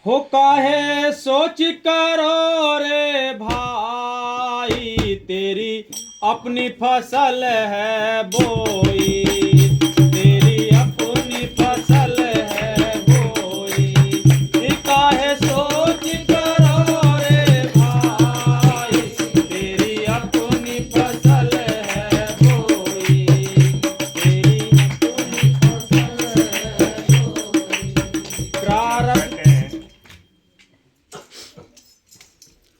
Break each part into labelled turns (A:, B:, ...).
A: हो काहे सोच करो रे भाई, तेरी अपनी फसल है बोई, तेरी अपनी फसल है बोई। काहे सोच करो रे भाई, तेरी अपनी फसल है बोई, तेरी अपनी फसल है बोई। प्रारब्ध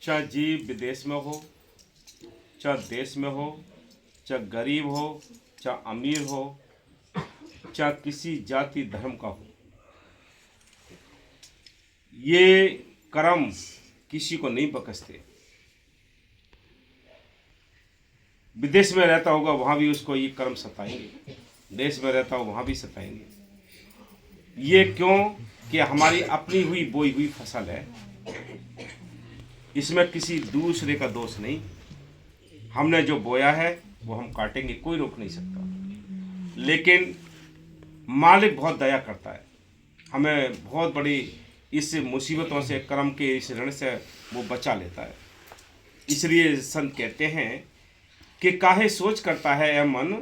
B: चाहे जीव विदेश में हो, चाहे देश में हो, चाहे गरीब हो, चाहे अमीर हो, चाहे किसी जाति धर्म का हो, ये कर्म किसी को नहीं बकसते। विदेश में रहता होगा वहाँ भी उसको ये कर्म सताएंगे, देश में रहता हो वहाँ भी सताएंगे। ये क्यों कि हमारी अपनी हुई बोई हुई फसल है, इसमें किसी दूसरे का दोष नहीं। हमने जो बोया है वो हम काटेंगे, कोई रोक नहीं सकता। लेकिन मालिक बहुत दया करता है, हमें बहुत बड़ी इस मुसीबतों से, कर्म के इस ऋण से वो बचा लेता है। इसलिए संत कहते हैं कि काहे सोच करता है ए मन,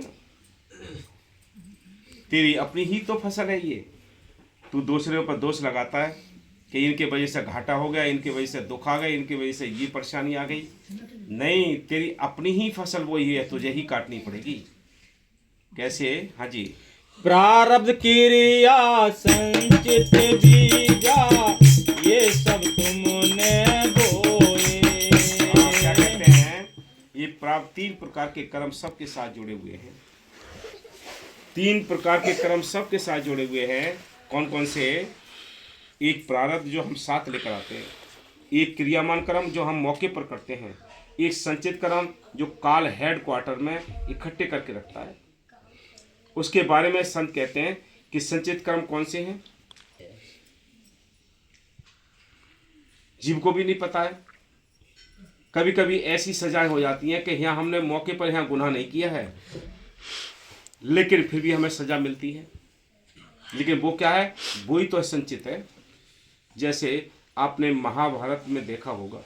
B: तेरी अपनी ही तो फसल है ये। तू दूसरे पर दोष लगाता है कि इनके वजह से घाटा हो गया, इनके वजह से दुख आ गए, इनके वजह से ये परेशानी आ गई। नहीं, तेरी अपनी ही फसल वही है, तुझे ही काटनी पड़ेगी। कैसे? हाँ जी।
A: प्रारब्ध क्रिया संचित बीजा, ये सब तुमने बोए।
B: क्या कहते हैं? ये प्राप्त 3 प्रकार के कर्म सबके साथ जुड़े हुए हैं। 3 प्रकार के कर्म सबके साथ जुड़े हुए हैं। कौन कौन से? एक प्रारब्ध जो हम साथ लेकर आते हैं, एक क्रियामान कर्म जो हम मौके पर करते हैं, एक संचित कर्म जो काल हेड क्वार्टर में इकट्ठे करके रखता है। उसके बारे में संत कहते हैं कि संचित कर्म कौन से हैं, जीव को भी नहीं पता है। कभी कभी ऐसी सजाएं हो जाती हैं कि यहाँ हमने मौके पर यहाँ गुनाह नहीं किया है, लेकिन फिर भी हमें सजा मिलती है। लेकिन वो क्या है? वही तो संचित है। जैसे आपने महाभारत में देखा होगा,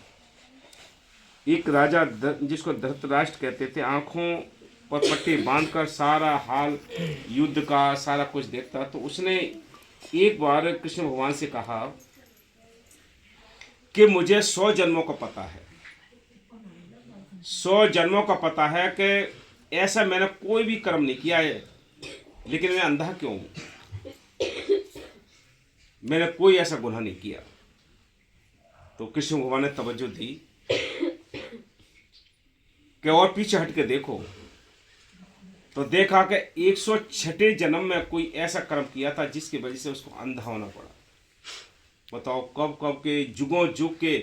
B: एक राजा जिसको धृतराष्ट्र कहते थे, आंखों पर पट्टी बांधकर सारा हाल युद्ध का सारा कुछ देखता। तो उसने एक बार कृष्ण भगवान से कहा कि मुझे 100 जन्मों का पता है, 100 जन्मों का पता है कि ऐसा मैंने कोई भी कर्म नहीं किया है, लेकिन मैं अंधा क्यों हूं? मैंने कोई ऐसा गुनाह नहीं किया। तो कृष्ण भगवान ने तवज्जो दी कि और पीछे हट के देखो। तो देखा कि 106 जन्म में कोई ऐसा कर्म किया था जिसकी वजह से उसको अंधा होना पड़ा। बताओ, कब कब के जुगों जुग के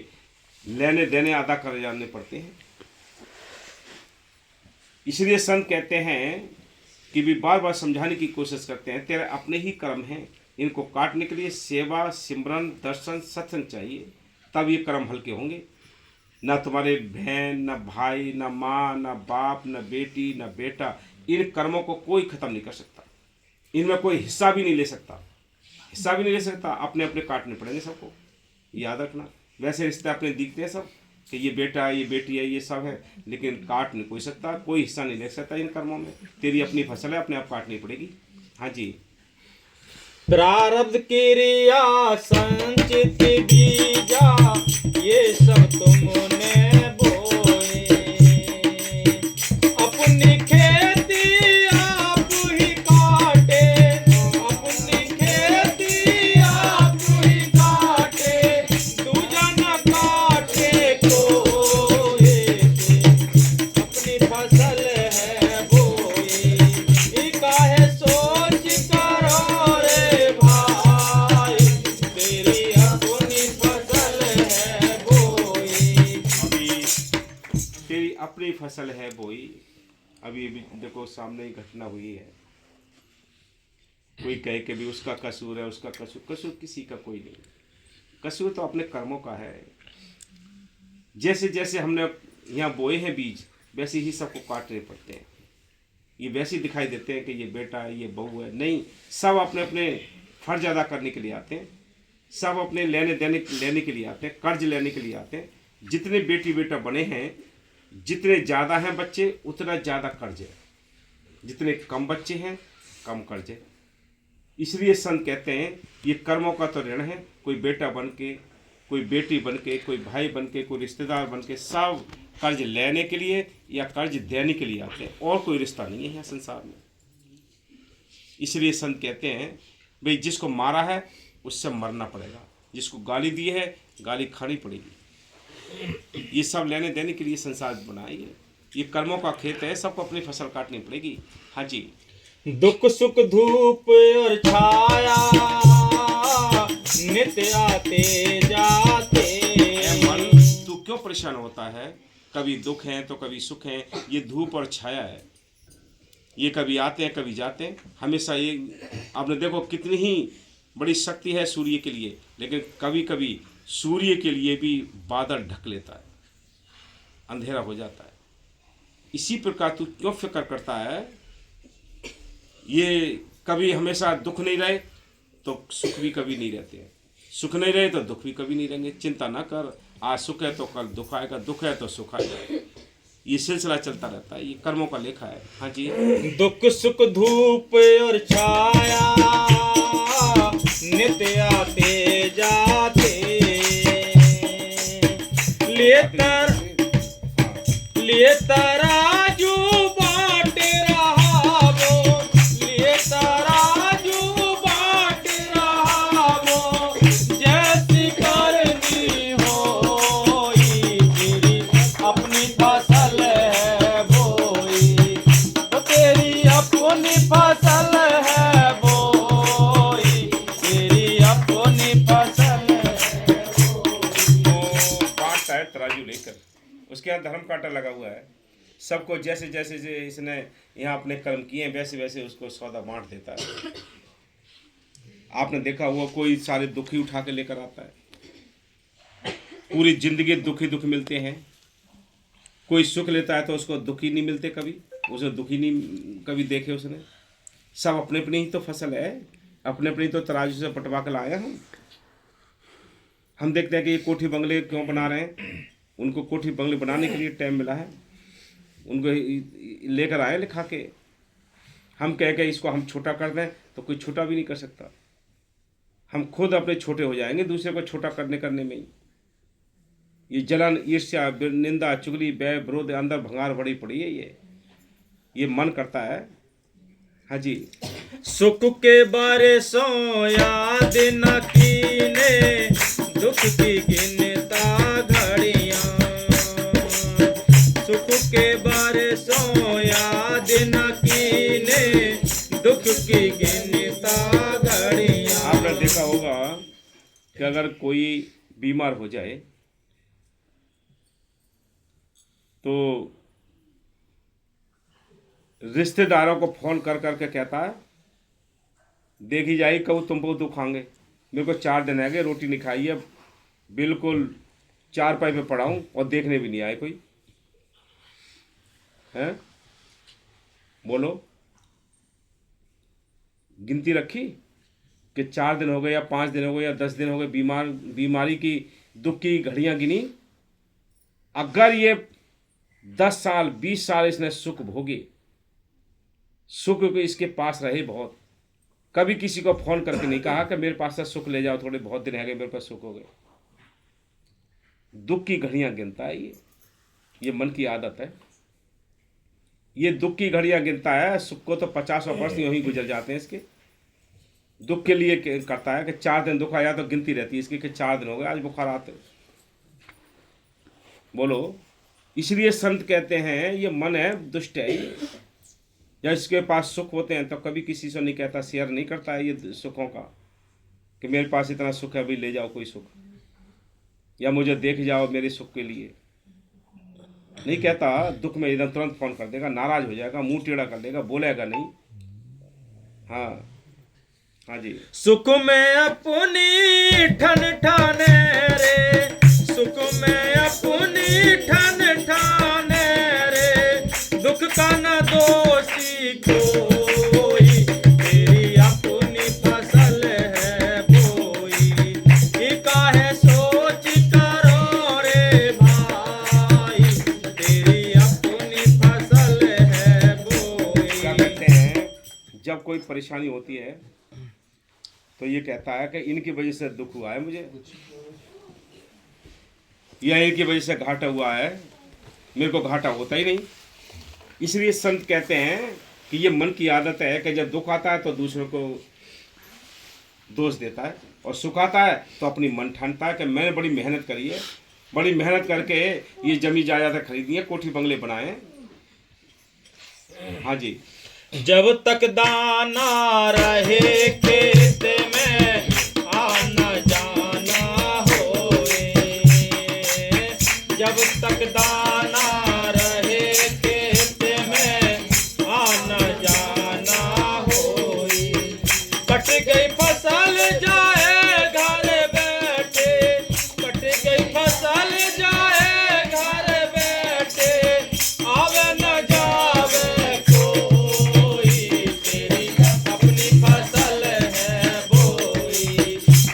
B: लेने देने अदा कर जाने पड़ते हैं। इसलिए संत कहते हैं कि भी बार बार समझाने की कोशिश करते हैं, तेरे अपने ही कर्म हैं, इनको काटने के लिए सेवा, सिमरन, दर्शन, सत्संग चाहिए, तब ये कर्म हल्के होंगे। ना तुम्हारे बहन, ना भाई, ना माँ, ना बाप, ना बेटी, ना बेटा, इन कर्मों को कोई खत्म नहीं कर सकता। इनमें कोई हिस्सा भी नहीं ले सकता, हिस्सा भी नहीं ले सकता। अपने अपने काटने पड़ेंगे सबको, याद रखना। वैसे रिश्ते अपने दिखते हैं सब कि ये बेटा है, ये बेटी है, ये सब है, लेकिन काट नहीं कोई सकता, कोई हिस्सा नहीं ले सकता इन कर्मों में। तेरी अपनी फसल है, अपने आप काटनी पड़ेगी। हाँ जी।
A: प्रारब्ध क्रिया संचित बीजा, ये सब तुमने बोए। अपनी खेती आप ही काटे, अपनी खेती आप ही काटे, दूजा न काटे कोई। अपनी फसल है बोई, काहे सोच करो रे भाई, तेरी अपनी फसल है बोई।
B: तेरी अपनी फसल है बोई। अभी देखो सामने ही घटना हुई है। कोई कहे कि भी उसका कसूर है, उसका कसूर, कसूर किसी का कोई नहीं। कसूर तो अपने कर्मों का है। जैसे जैसे हमने यहाँ बोए हैं बीज, वैसे ही सबको काटने पड़ते हैं। ये वैसे ही दिखाई देते हैं कि ये बेटा है, ये बहू है। नहीं, सब अपने अपने फर्ज अदा करने के लिए आते हैं। सब अपने लेने के लिए आते हैं, कर्ज लेने के लिए आते हैं। जितने बेटी बेटा बने हैं, जितने ज़्यादा हैं बच्चे, उतना ज़्यादा कर्ज है। जितने कम बच्चे हैं, कम कर्ज है। इसलिए संत कहते हैं ये कर्मों का तो ऋण है। कोई बेटा बन के, कोई बेटी बन के, कोई भाई बन के, कोई रिश्तेदार बन के, सब कर्ज लेने के लिए या कर्ज देने के लिए आते हैं, और कोई रिश्ता नहीं है यहाँ संसार में। इसलिए संत कहते हैं भाई जिसको मारा है उससे मरना पड़ेगा, जिसको गाली दी है गाली खानी पड़ेगी। ये सब लेने देने के लिए संसार बनाई है। ये कर्मों का खेत है, सबको अपनी फसल काटनी पड़ेगी। हाँ जी।
A: दुख सुख धूप और छाया नित्य आते जाते।
B: मन तू क्यों परेशान होता है? कभी दुख है तो कभी सुख है। ये धूप और छाया है, ये कभी आते हैं कभी जाते हैं। हमेशा ये आपने देखो कितनी ही बड़ी शक्ति है सूर्य के लिए, लेकिन कभी कभी सूर्य के लिए भी बादल ढक लेता है, अंधेरा हो जाता है। इसी प्रकार तू क्यों फिक्र करता है? ये कभी हमेशा दुख नहीं रहे तो सुख भी कभी नहीं रहते हैं, सुख नहीं रहे तो दुख भी कभी नहीं रहेंगे। चिंता ना कर, आज सुख है तो कल दुख आएगा, दुख है तो सुख आएगा। ये सिलसिला चलता रहता है, ये कर्मों का लेखा है। हाँ जी।
A: दुख सुख धूप और छाया नित्य आते जाते। लिए तराजू बाट रहा वो, लिए तराजू बाट रहा वो। जैसी करनी होई तेरी अपनी फसल है बोई, तो तेरी अपनी फसल है बोई, तेरी अपनी फसल है बोई।
B: वो बांटता है तराजू लेकर, उसके यहाँ धर्म कांटा लगा हुआ है। सबको जैसे जैसे इसने यहाँ अपने कर्म किए हैं वैसे वैसे उसको सौदा बांट देता है। आपने देखा हुआ कोई सारे दुखी उठा के लेकर आता है, पूरी जिंदगी दुखी दुख मिलते हैं। कोई सुख लेता है तो उसको दुखी नहीं मिलते, कभी उसे दुखी नहीं कभी देखे उसने। सब अपने अपनी ही तो फसल है, अपने अपनी तो तराजू से पटवा कर लाए हम देखते हैं कि ये कोठी बंगले क्यों बना रहे हैं। उनको कोठी बंगले बनाने के लिए टाइम मिला है, उनको लेकर आए लिखा के। हम कह के इसको हम छोटा कर दें तो कोई छोटा भी नहीं कर सकता। हम खुद अपने छोटे हो जाएंगे दूसरे को छोटा करने में ही। ये जलन ईर्ष्या निंदा चुगली व्यय विरोध अंदर भंगार भरी पड़ी है। ये मन करता है। हाँ जी।
A: सुख के बारे सो याद न कीने, दुख की गिनता घड़ियां। सुख के बारे सो याद न कीने, दुख की गिनता घड़ियां।
B: आपने देखा होगा कि अगर कोई बीमार हो जाए तो रिश्तेदारों को फोन कर करके कहता है देखी जाए कब तुमको दुख आएंगे, मेरे को 4 दिन आ गए रोटी नहीं खाई है, बिल्कुल चारपाई पे पड़ा हूँ और देखने भी नहीं आए कोई। हैं बोलो, गिनती रखी कि 4 दिन हो गए या 5 दिन हो गए या 10 दिन हो गए बीमारी की दुख की घड़ियां गिनी। अगर ये 10 साल 20 साल इसने सुख भोगे, सुख इसके पास रहे बहुत, कभी किसी को फोन करके नहीं कहा कि मेरे पास से सुख ले जाओ, थोड़े बहुत दिन रह गए मेरे पास सुख हो गए। दुख की घड़ियां गिनता है ये मन की आदत है। ये दुख की घड़ियां गिनता है, सुख को तो 50 वर्ष यूं ही गुजर जाते हैं इसके। दुख के लिए करता है कि 4 दिन दुख आया तो गिनती रहती है इसकी कि 4 दिन हो गए, आज बुखार आते। बोलो, इसलिए संत कहते हैं ये मन है दुष्ट है। या इसके पास सुख होते हैं तो कभी किसी से नहीं कहता, शेयर नहीं करता है ये सुखों का कि मेरे पास इतना सुख है, अभी ले जाओ कोई सुख, या मुझे देख जाओ मेरे सुख के लिए। नहीं कहता। दुख में एकदम तुरंत फोन कर देगा, नाराज हो जाएगा, मुंह टेढ़ा कर देगा, बोलेगा नहीं। हाँ हाँ जी।
A: सुख में अपनी ठन ठाने रे, सुख में अपनी ठन ठाने रे, दुख का न दोषी कोई, तेरी अपनी फसल है बोई,
B: परेशानी होती है तो ये कहता है कि इनकी वजह से दुख हुआ है मुझे, या इनकी वजह से घाटा हुआ है, मेरे को घाटा होता ही नहीं। इसलिए संत कहते हैं कि ये मन की आदत है कि जब दुख आता है तो दूसरों को दोष देता है, और सुख आता है तो अपनी मन ठानता है कि मैंने बड़ी मेहनत करी है, बड़ी मेहनत करके ये जमी जायदाद खरीदी है, कोठी बंगले बनाए हैं। हाँ जी।
A: जब तक दाना रहे खेत में आना जाना होए, जब तक दाना रहे खेत में आना जाना होए, कट गई फसल जाए घर बैठे, कट गई फसल जाए घर बैठे, आवे न जावे कोई, तेरी अपनी फसल है बोई,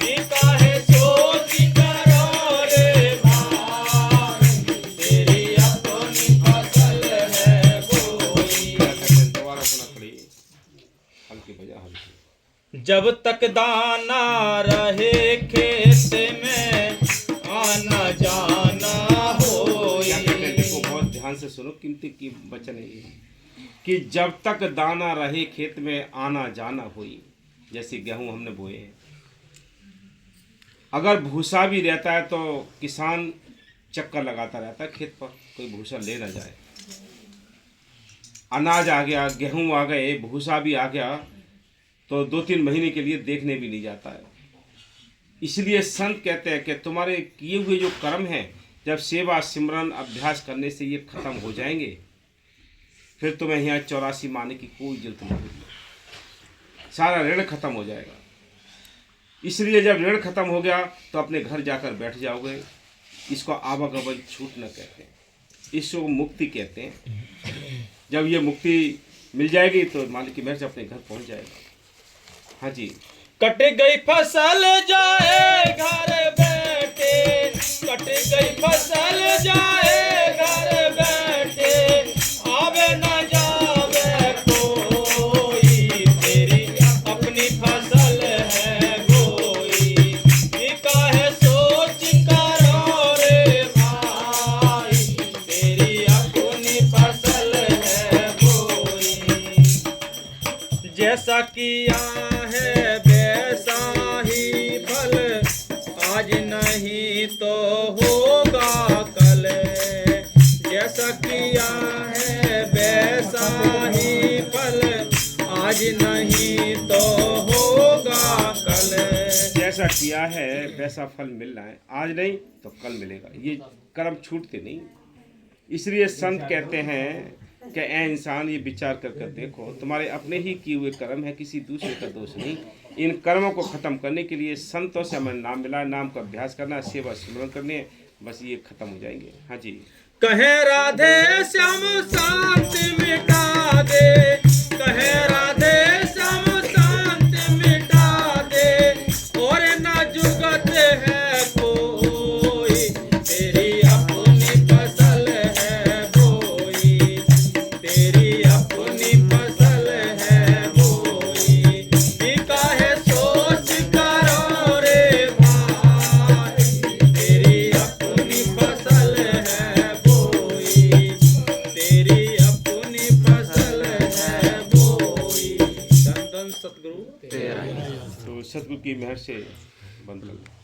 A: ये काहे सोच करो रे भाई, तेरी अपनी फसल है बोई।
B: दोबारा सुना पड़िए, हल्की बजा हल्की।
A: जब तक दाना रहे खेत में आना जाना होई।
B: क्या कहते हैं, देखो बहुत ध्यान से सुनो, कीमती की वचन है ये, कि जब तक दाना रहे खेत में आना जाना होई। जैसे गेहूं हमने बोए हैं, अगर भूसा भी रहता है तो किसान चक्कर लगाता रहता है खेत पर, कोई भूसा ले ना जाए। अनाज आ गया, गेहूं आ गए, भूसा भी आ गया तो 2-3 महीने के लिए देखने भी नहीं जाता है। इसलिए संत कहते हैं कि तुम्हारे किए हुए जो कर्म हैं, जब सेवा सिमरन अभ्यास करने से ये खत्म हो जाएंगे, फिर तुम्हें यहाँ 84 माने की कोई जरूरत नहीं होगी, सारा ऋण खत्म हो जाएगा। इसलिए जब ऋण खत्म हो गया तो अपने घर जाकर बैठ जाओगे। इसको आवागमन छूट न कहते हैं, इसको मुक्ति कहते हैं। जब ये मुक्ति मिल जाएगी तो मालिक की मेहर से अपने घर पहुंच जाएगा। हाँ जी।
A: कट गई फसल जाए घर बैठे, कट गई फसल जाए घर बैठे, आवे न जावे कोई, तेरी अपनी फसल है बोई, ये काहे सोच करो रे भाई, तेरी अपनी फसल है बोई। जैसा किया है वैसा ही फल, आज नहीं तो होगा कल, जैसा किया है वैसा ही फल, आज नहीं तो होगा कल।
B: जैसा किया है वैसा फल मिलना है, आज नहीं तो कल मिलेगा। ये कर्म छूटते नहीं। इसलिए संत कहते हैं कि ऐ इंसान, ये विचार कर देखो, तुम्हारे अपने ही किए हुए कर्म है, किसी दूसरे का दोष नहीं। इन कर्मों को खत्म करने के लिए संतों से हमें नाम मिला, नाम का अभ्यास करना, सेवा सिमरन करनी है, बस ये खत्म हो जाएंगे। हाँ जी।
A: कहे राधे श्याम शांति मिटा दे, कहे राधे श्याम शांति मिटा दे, और न जुगत है कोई, तेरी अपनी फसल है बोई, तेरी अपनी फसल है बोई, ये काहे सोच करो रे भाई, तेरी अपनी फसल है बोई, तेरी अपनी फसल है बोई। धन धन सतगुरु तेरा।
B: तो सतगुरु की मेहर से बंद कर।